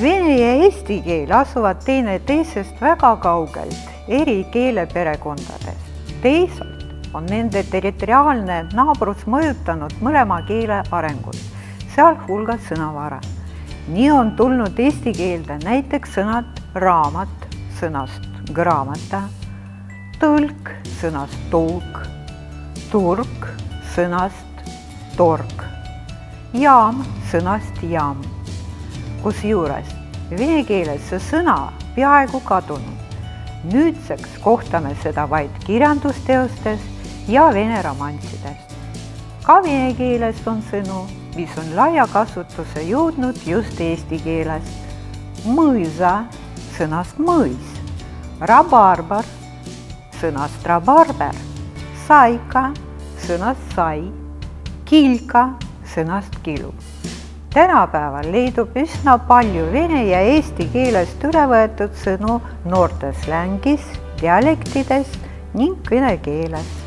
Vene ja eesti keel asuvad teineteisest väga kaugelt eri keeleperekondadest. Teisalt on nende territoriaalne naabrus mõjutanud mõlema keele arengut, sealhulgas sõnavara. Nii on tulnud eesti keelde näiteks sõnad raamat sõnast graamata, tõlk sõnast tulk, turg sõnast torg, jaam sõnast jaam. Kusjuures vene keeles see sõna peaaegu kadunud. Nüüdseks kohtame seda vaid kirjandusteostes ja vene romansidest. Ka vene keeles on sõnu, mis on laia kasutuse jõudnud just eesti keelest. Mõisa sõnast mõis, rabarbar sõnast rabarber, saika sõnast sai, kilka sõnast kilu. Tänapäeval leidub üsna palju vene ja eesti keelest üle võetud sõnu noorte slängis, dialektides ning kõne keeles.